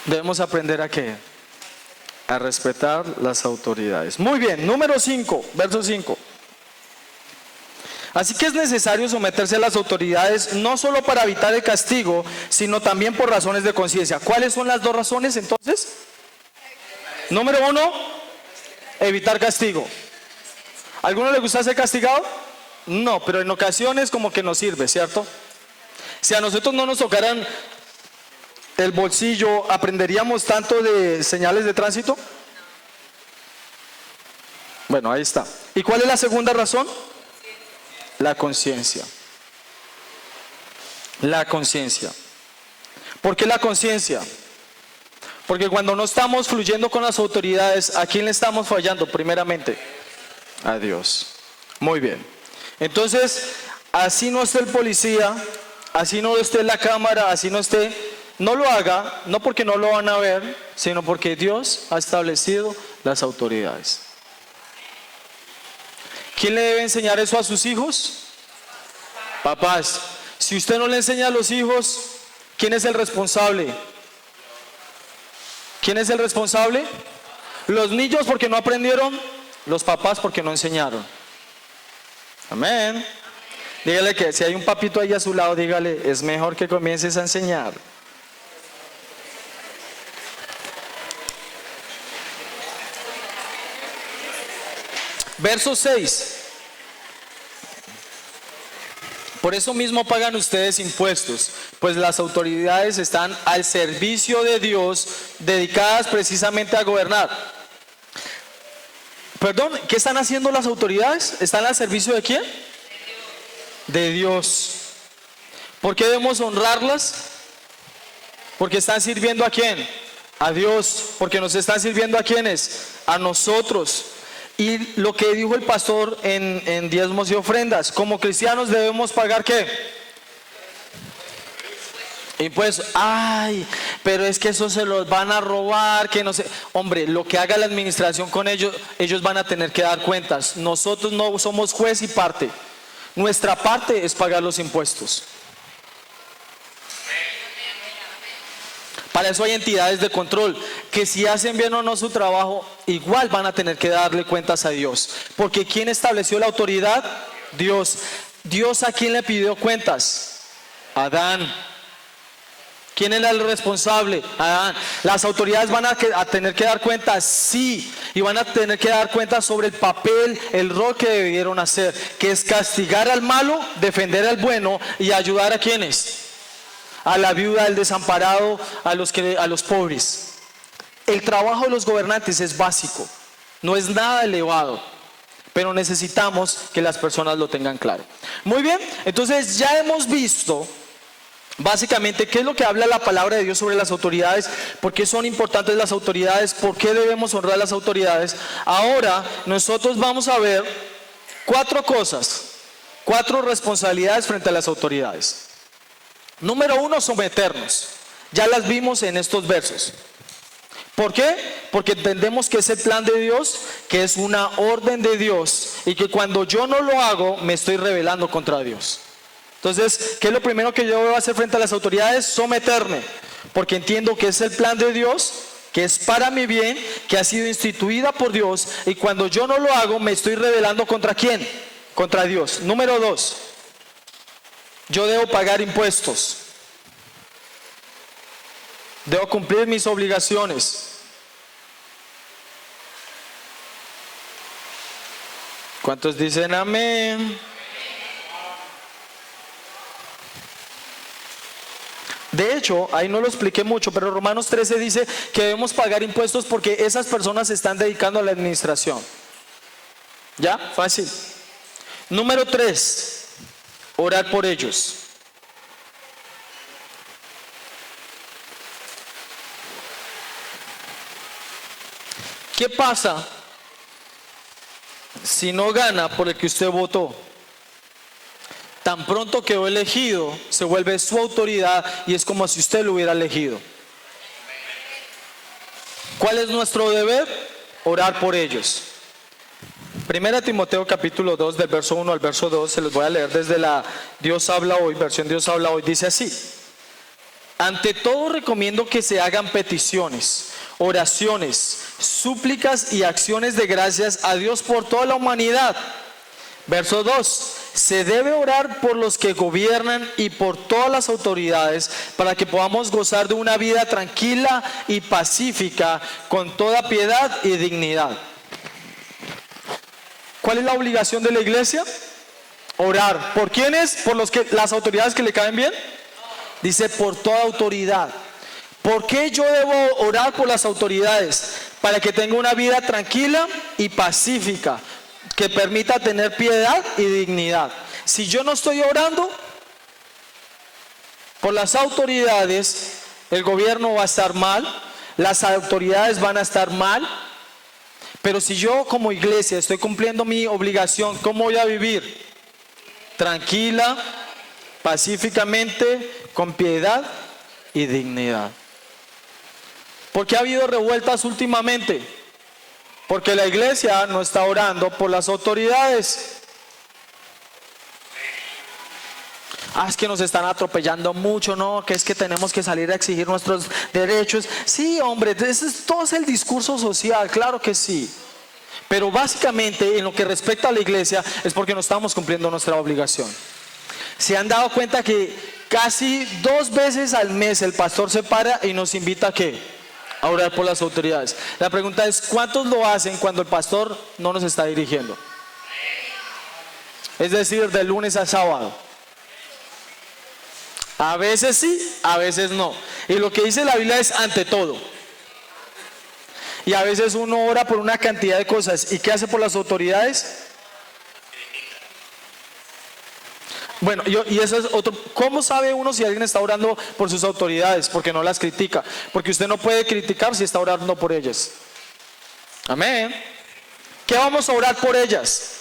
Debemos aprender a qué? A respetar las autoridades. Muy bien, número 5, verso 5. Así que es necesario someterse a las autoridades no solo para evitar el castigo, sino también por razones de conciencia. ¿Cuáles son las dos razones entonces? Número 1, evitar castigo. ¿A alguno le gusta ser castigado? No, pero en ocasiones como que nos sirve, ¿cierto? Si a nosotros no nos tocaran el bolsillo, ¿aprenderíamos tanto de señales de tránsito? Bueno, ahí está. ¿Y cuál es la segunda razón? La conciencia. La conciencia. ¿Por qué la conciencia? Porque cuando no estamos fluyendo con las autoridades, ¿a quién le estamos fallando? Primeramente, a Dios. Muy bien. Entonces, así no esté el policía, así no esté la cámara, así no esté, no lo haga, no porque no lo van a ver, sino porque Dios ha establecido las autoridades. ¿Quién le debe enseñar eso a sus hijos? Papás. Si usted no le enseña a los hijos, ¿quién es el responsable? ¿Quién es el responsable? Los niños porque no aprendieron, los papás porque no enseñaron. Amén. Dígale que si hay un papito ahí a su lado, dígale, es mejor que comiences a enseñar. Verso 6. Por eso mismo pagan ustedes impuestos, pues las autoridades están al servicio de Dios, dedicadas precisamente a gobernar. Perdón, ¿qué están haciendo las autoridades? ¿Están al servicio de quién? De Dios. ¿Por qué debemos honrarlas? Porque están sirviendo ¿a quién? A Dios. Porque nos están sirviendo ¿a quiénes? A nosotros. Y lo que dijo el pastor en diezmos y ofrendas, como cristianos debemos pagar ¿qué? Impuestos. Ay, pero es que eso se los van a robar, que no sé. Hombre, lo que haga la administración con ellos, ellos van a tener que dar cuentas. Nosotros no somos juez y parte. Nuestra parte es pagar los impuestos. Para eso hay entidades de control que si hacen bien o no su trabajo, igual van a tener que darle cuentas a Dios. Porque ¿quién estableció la autoridad? Dios. ¿Dios a quién le pidió cuentas? Adán. ¿Quién era el responsable? Adán. ¿Las autoridades van a tener que dar cuentas? Sí. Y van a tener que dar cuentas sobre el papel, el rol que debieron hacer, que es castigar al malo, defender al bueno y ayudar a quienes. A la viuda, al desamparado, a los pobres. El trabajo de los gobernantes es básico, no es nada elevado, pero necesitamos que las personas lo tengan claro. Muy bien, entonces ya hemos visto básicamente qué es lo que habla la palabra de Dios sobre las autoridades, por qué son importantes las autoridades, por qué debemos honrar las autoridades. Ahora nosotros vamos a ver 4 cosas, 4 responsabilidades frente a las autoridades. Número 1, someternos. Ya las vimos en estos versos. ¿Por qué? Porque entendemos que es el plan de Dios, que es una orden de Dios y que cuando yo no lo hago me estoy rebelando contra Dios. Entonces, ¿qué es lo primero que yo voy a hacer frente a las autoridades? Someterme, porque entiendo que es el plan de Dios, que es para mi bien, que ha sido instituida por Dios y cuando yo no lo hago me estoy rebelando ¿contra quién? Contra Dios. Número 2. Yo debo pagar impuestos. Debo cumplir mis obligaciones. ¿Cuántos dicen amén? De hecho, ahí no lo expliqué mucho, pero Romanos 13 dice que debemos pagar impuestos porque esas personas se están dedicando a la administración. ¿Ya? Fácil. Número 3. Orar por ellos. ¿Qué pasa si no gana por el que usted votó? Tan pronto quedó elegido, se vuelve su autoridad y es como si usted lo hubiera elegido. ¿Cuál es nuestro deber? Orar por ellos. Primera Timoteo capítulo 2 del verso 1 al verso 2, se los voy a leer desde la Dios habla hoy, versión Dios habla hoy, dice así: ante todo recomiendo que se hagan peticiones, oraciones, súplicas y acciones de gracias a Dios por toda la humanidad. Verso 2, se debe orar por los que gobiernan y por todas las autoridades para que podamos gozar de una vida tranquila y pacífica con toda piedad y dignidad. ¿Cuál es la obligación de la iglesia? Orar. ¿Por quiénes? ¿Por las autoridades que le caen bien? Dice por toda autoridad. ¿Por qué yo debo orar por las autoridades? Para que tenga una vida tranquila y pacífica, que permita tener piedad y dignidad. Si yo no estoy orando por las autoridades, el gobierno va a estar mal, las autoridades van a estar mal. Pero si yo como iglesia estoy cumpliendo mi obligación, ¿cómo voy a vivir? Tranquila, pacíficamente, con piedad y dignidad. ¿Por qué ha habido revueltas últimamente? Porque la iglesia no está orando por las autoridades. Es que nos están atropellando mucho, ¿no? Que es que tenemos que salir a exigir nuestros derechos. Sí, hombre, todo es el discurso social, claro que sí. Pero básicamente en lo que respecta a la iglesia es porque no estamos cumpliendo nuestra obligación. ¿Se han dado cuenta que casi 2 veces al mes el pastor se para y nos invita a qué? A orar por las autoridades? La pregunta es, ¿cuántos lo hacen cuando el pastor no nos está dirigiendo? Es decir, de lunes a sábado. A veces sí, a veces no. Y lo que dice la Biblia es ante todo. Y a veces uno ora por una cantidad de cosas. ¿Y qué hace por las autoridades? Bueno, y eso es otro. ¿Cómo sabe uno si alguien está orando por sus autoridades? Porque no las critica. Porque usted no puede criticar si está orando por ellas. Amén. ¿Qué vamos a orar por ellas?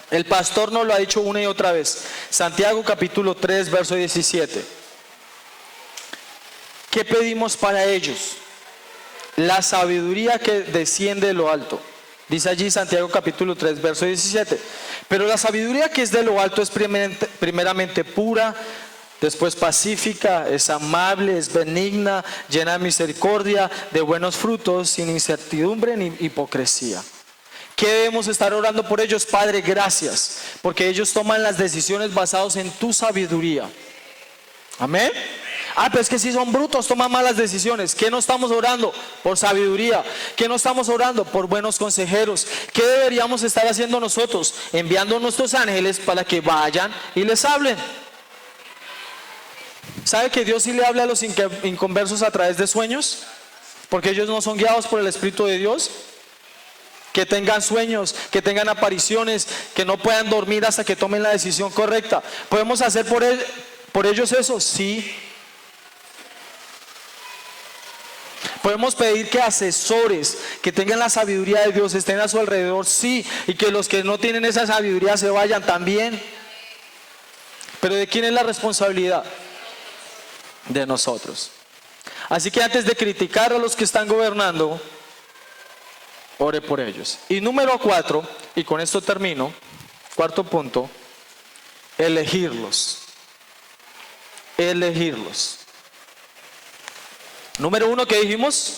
El pastor nos lo ha dicho una y otra vez. Santiago capítulo 3, verso 17. ¿Qué pedimos para ellos? La sabiduría que desciende de lo alto. Dice allí Santiago capítulo 3, verso 17. Pero la sabiduría que es de lo alto es primeramente pura, después pacífica, es amable, es benigna, llena de misericordia, de buenos frutos, sin incertidumbre ni hipocresía. ¿Qué debemos estar orando por ellos? Padre, gracias, porque ellos toman las decisiones basadas en tu sabiduría. Amén. Pero es que si son brutos, toman malas decisiones. ¿Qué no estamos orando? Por sabiduría. ¿Qué no estamos orando? Por buenos consejeros. ¿Qué deberíamos estar haciendo nosotros? Enviando a nuestros ángeles para que vayan y les hablen. ¿Sabe que Dios sí le habla a los inconversos a través de sueños? Porque ellos no son guiados por el Espíritu de Dios. Que tengan sueños, que tengan apariciones, que no puedan dormir hasta que tomen la decisión correcta. ¿Podemos hacer por ellos eso? Sí. Podemos pedir que asesores que tengan la sabiduría de Dios estén a su alrededor, sí, y que los que no tienen esa sabiduría se vayan también. Pero ¿de quién es la responsabilidad? De nosotros. Así que antes de criticar a los que están gobernando, ore por ellos. Y número 4, y con esto termino, cuarto punto, elegirlos. Elegirlos. Número 1, ¿qué dijimos?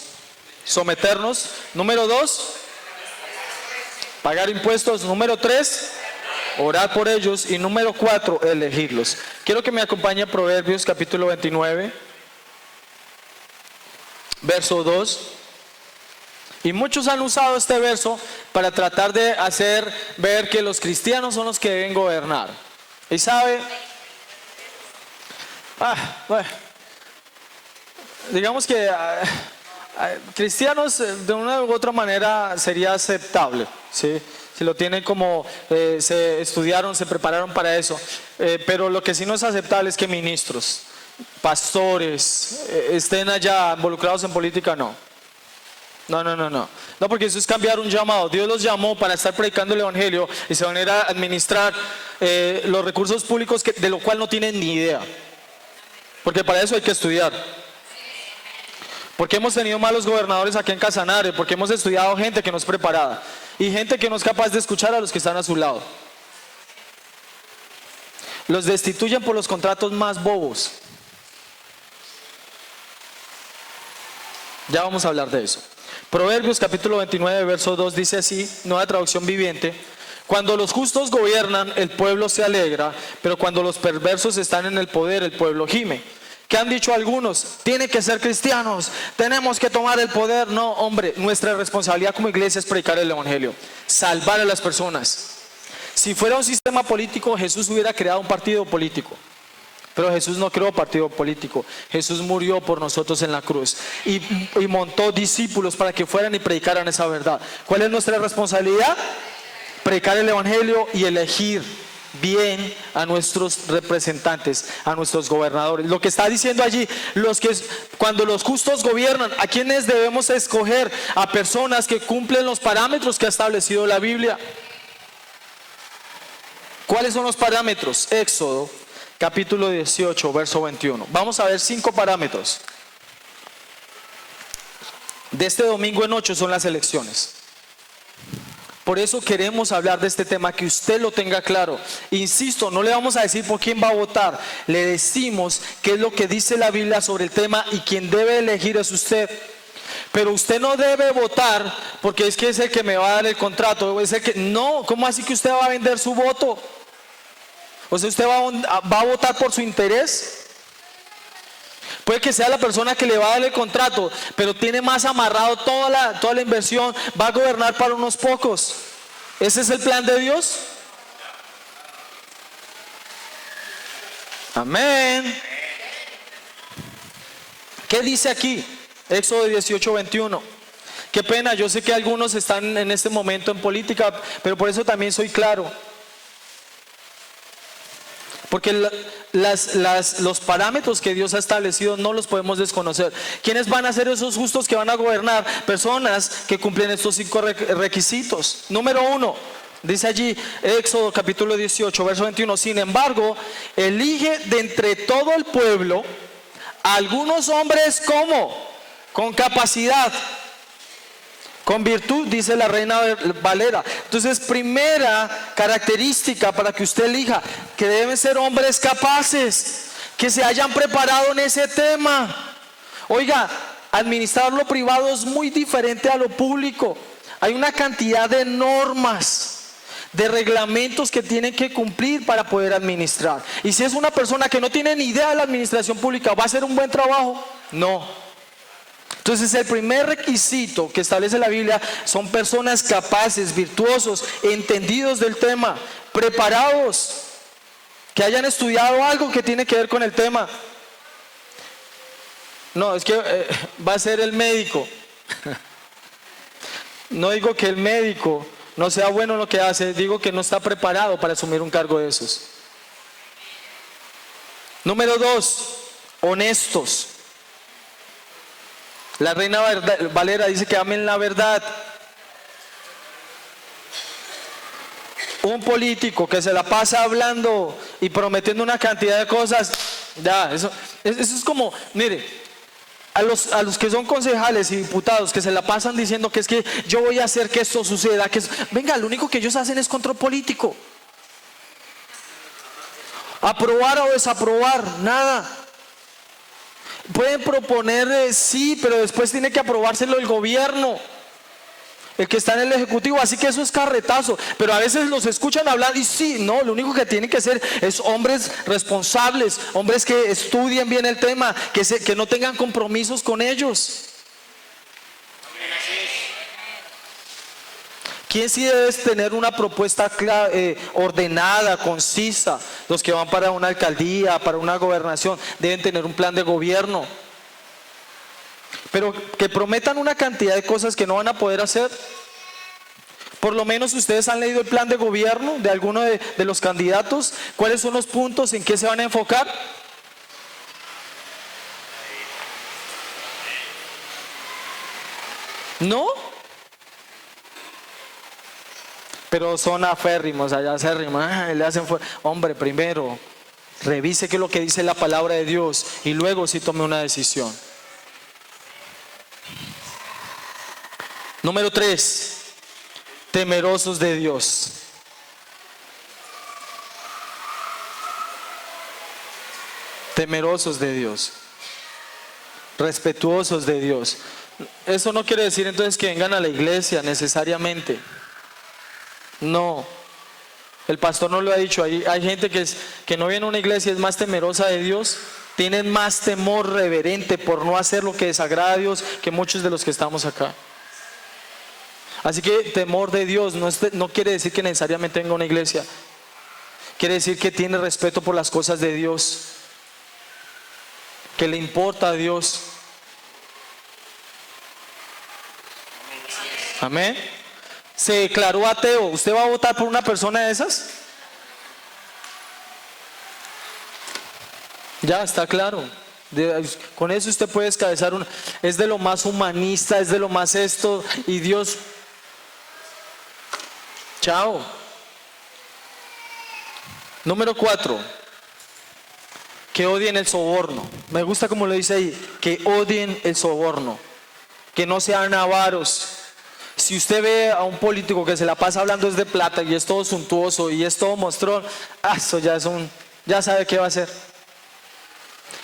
Someternos. Número 2, pagar impuestos. Número 3, orar por ellos. Y número 4, elegirlos. Quiero que me acompañe a Proverbios capítulo 29, verso 2. Y muchos han usado este verso para tratar de hacer ver que los cristianos son los que deben gobernar. Y sabe, bueno, digamos que cristianos de una u otra manera sería aceptable, ¿sí? Si lo tienen como se estudiaron, se prepararon para eso, pero lo que sí no es aceptable es que ministros, pastores estén allá involucrados en política. No, porque eso es cambiar un llamado. Dios los llamó para estar predicando el evangelio y se van a ir a administrar los recursos públicos de lo cual no tienen ni idea, porque para eso hay que estudiar. Porque hemos tenido malos gobernadores aquí en Casanare, porque hemos estudiado gente que no es preparada y gente que no es capaz de escuchar a los que están a su lado. Los destituyen por los contratos más bobos. Ya vamos a hablar de eso. Proverbios capítulo 29, verso 2 dice así, nueva traducción viviente: cuando los justos gobiernan, el pueblo se alegra, pero cuando los perversos están en el poder, el pueblo gime. ¿Qué han dicho algunos? Tienen que ser cristianos, tenemos que tomar el poder. No, hombre, nuestra responsabilidad como iglesia es predicar el evangelio, salvar a las personas. Si fuera un sistema político, Jesús hubiera creado un partido político. Pero Jesús no creó partido político. Jesús murió por nosotros en la cruz y montó discípulos para que fueran y predicaran esa verdad. ¿Cuál es nuestra responsabilidad? Predicar el evangelio y elegir bien a nuestros representantes, a nuestros gobernadores. Lo que está diciendo allí, cuando los justos gobiernan, ¿a quiénes debemos escoger? A personas que cumplen los parámetros que ha establecido la Biblia. ¿Cuáles son los parámetros? Éxodo capítulo 18, verso 21. Vamos a ver 5 parámetros. De este domingo en 8 son las elecciones. Por eso queremos hablar de este tema, que usted lo tenga claro. Insisto, no le vamos a decir por quién va a votar. Le decimos qué es lo que dice la Biblia sobre el tema y quien debe elegir es usted. Pero usted no debe votar porque es que es el que me va a dar el contrato. Es el que... No, ¿cómo así que usted va a vender su voto? O sea, ¿usted va a votar por su interés? Puede que sea la persona que le va a dar el contrato, pero tiene más amarrado toda la inversión, va a gobernar para unos pocos. ¿Ese es el plan de Dios? Amén. ¿Qué dice aquí? Éxodo 18, 21. Qué pena, yo sé que algunos están en este momento en política, pero por eso también soy claro. Porque los parámetros que Dios ha establecido no los podemos desconocer. ¿Quiénes van a ser esos justos que van a gobernar? Personas que cumplen estos 5 requisitos. Número 1, dice allí Éxodo capítulo 18, verso 21. Sin embargo, elige de entre todo el pueblo a algunos hombres como con capacidad, con virtud, dice la Reina Valera. Entonces, primera característica para que usted elija, que deben ser hombres capaces, que se hayan preparado en ese tema. Oiga, administrar lo privado es muy diferente a lo público. Hay una cantidad de normas, de reglamentos que tienen que cumplir para poder administrar. Y si es una persona que no tiene ni idea de la administración pública, ¿va a hacer un buen trabajo? No. Entonces el primer requisito que establece la Biblia son personas capaces, virtuosos, entendidos del tema, preparados, que hayan estudiado algo que tiene que ver con el tema. No, es que va a ser el médico. No digo que el médico no sea bueno en lo que hace, digo que no está preparado para asumir un cargo de esos. Número 2, honestos. La Reina Valera dice que amen la verdad. Un político que se la pasa hablando y prometiendo una cantidad de cosas, ya, eso es como, mire, a los que son concejales y diputados que se la pasan diciendo que es que yo voy a hacer que esto suceda, venga, lo único que ellos hacen es control político. Aprobar o desaprobar, nada. Pueden proponer sí, pero después tiene que aprobárselo el gobierno, el que está en el ejecutivo, así que eso es carretazo. Pero a veces los escuchan hablar y sí, no, lo único que tienen que ser es hombres responsables, hombres que estudien bien el tema, que no tengan compromisos con ellos. ¿Quién sí debe tener una propuesta ordenada, concisa? Los que van para una alcaldía, para una gobernación, deben tener un plan de gobierno. Pero que prometan una cantidad de cosas que no van a poder hacer. Por lo menos ustedes han leído el plan de gobierno de alguno de los candidatos. ¿Cuáles son los puntos en qué se van a enfocar? ¿No? Pero son aférrimos, allá acérrimos, le hacen hombre, primero revise qué es lo que dice la palabra de Dios y luego sí tome una decisión. Número 3, temerosos de Dios. Temerosos de Dios, respetuosos de Dios. Eso no quiere decir entonces que vengan a la iglesia necesariamente. No, el pastor no lo ha dicho. Hay gente que no viene a una iglesia, es más temerosa de Dios, tienen más temor reverente por no hacer lo que desagrada a Dios que muchos de los que estamos acá. Así que temor de Dios no quiere decir que necesariamente venga a una iglesia, quiere decir que tiene respeto por las cosas de Dios, que le importa a Dios. Amén. Se declaró ateo. ¿Usted va a votar por una persona de esas? Ya está claro. Con eso usted puede descabezar es de lo más humanista, es de lo más esto, y Dios, chao. Número 4, que odien el soborno. Me gusta como lo dice ahí, que odien el soborno, que no sean avaros. Si usted ve a un político que se la pasa hablando es de plata y es todo suntuoso y es todo mostrón, eso ya sabe qué va a hacer.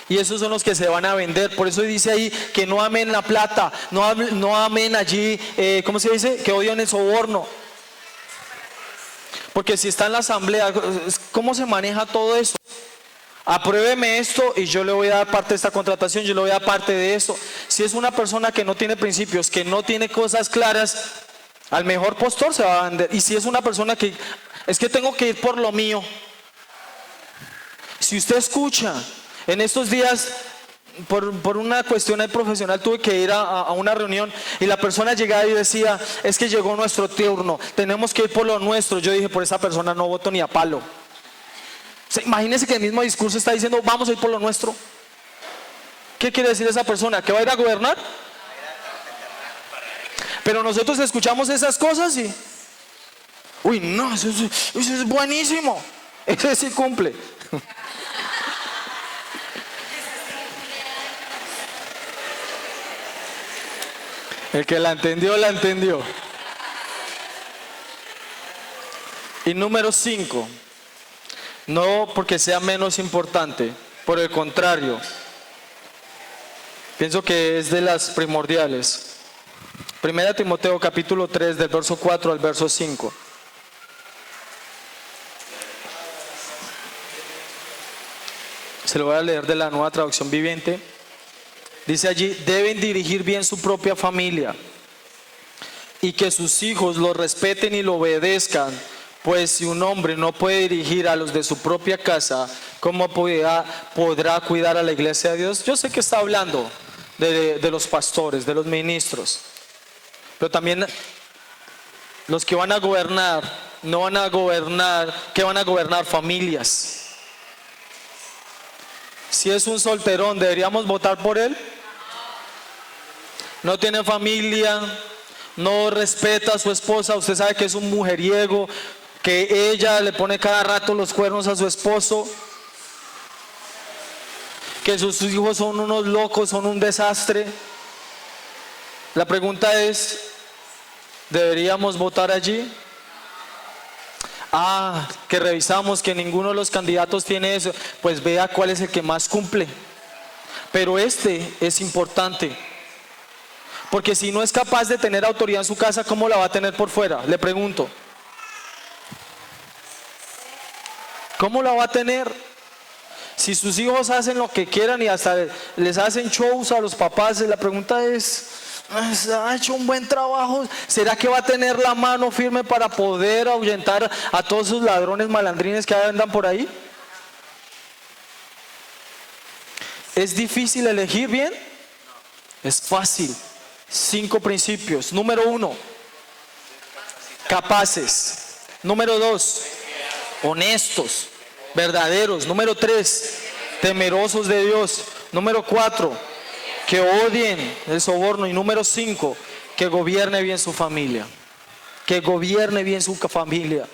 Y esos son los que se van a vender. Por eso dice ahí que no amen la plata, no amen allí, ¿cómo se dice? Que odian el soborno. Porque si está en la asamblea, ¿cómo se maneja todo eso? Apruébeme esto y yo le voy a dar parte de esta contratación, yo le voy a dar parte de eso. Si es una persona que no tiene principios, que no tiene cosas claras, al mejor postor se va a vender. Y si es una persona que es que tengo que ir por lo mío. Si usted escucha, en estos días por una cuestión ahí profesional tuve que ir a una reunión y la persona llegaba y decía, es que llegó nuestro turno, tenemos que ir por lo nuestro. Yo dije, por esa persona no voto ni a palo. O sea, imagínense que el mismo discurso está diciendo, vamos a ir por lo nuestro. ¿Qué quiere decir esa persona? ¿Que va a ir a gobernar? Pero nosotros escuchamos esas cosas y, uy, no, eso es buenísimo. Ese sí cumple. El que la entendió, la entendió. Y número 5, no porque sea menos importante, por el contrario, pienso que es de las primordiales. 1 Timoteo capítulo 3 del verso 4 al verso 5. Se lo voy a leer de la Nueva Traducción Viviente. Dice allí, deben dirigir bien su propia familia y que sus hijos lo respeten y lo obedezcan, pues si un hombre no puede dirigir a los de su propia casa, ¿cómo podrá cuidar a la iglesia de Dios? Yo sé que está hablando de los pastores, de los ministros, pero también los que van a gobernar, no van a gobernar, que van a gobernar familias. Si es un solterón, ¿deberíamos votar por él? No tiene familia, no respeta a su esposa, usted sabe que es un mujeriego, que ella le pone cada rato los cuernos a su esposo, que sus hijos son unos locos, son un desastre. La pregunta es, ¿deberíamos votar allí? Que revisamos que ninguno de los candidatos tiene eso, pues vea cuál es el que más cumple. Pero este es importante, porque si no es capaz de tener autoridad en su casa, ¿cómo la va a tener por fuera? Le pregunto, ¿cómo la va a tener? Si sus hijos hacen lo que quieran y hasta les hacen shows a los papás, la pregunta es, ¿ha hecho un buen trabajo? ¿Será que va a tener la mano firme para poder ahuyentar a todos esos ladrones malandrines que andan por ahí? ¿Es difícil elegir bien? Es fácil. 5 principios. Número 1, capaces. Número 2, honestos, verdaderos. Número 3, temerosos de Dios. Número 4, que odien el soborno. Y número 5, que gobierne bien su familia. Que gobierne bien su familia.